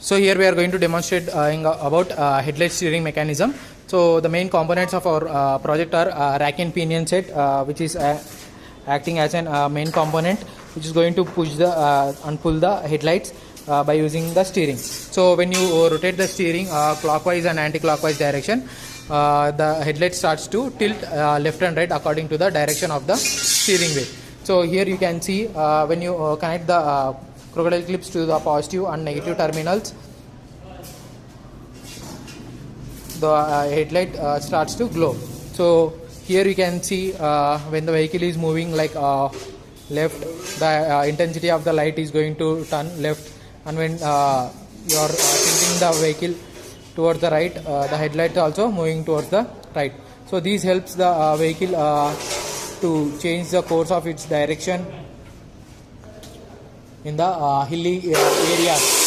So here we are going to demonstrate about headlight steering mechanism. So the main components of our project are rack and pinion set, which is acting as an main component, which is going to push the and pull the headlights by using the steering. So when you rotate the steering clockwise and anti-clockwise direction, the headlight starts to tilt left and right according to the direction of the steering wheel. So here you can see when you connect the crocodile clips to the positive and negative terminals, the headlight starts to glow. So here you can see when the vehicle is moving like left, the intensity of the light is going to turn left, and when you are tilting the vehicle towards the right, the headlight is also moving towards the right. So this helps the vehicle to change the course of its direction in the hilly areas.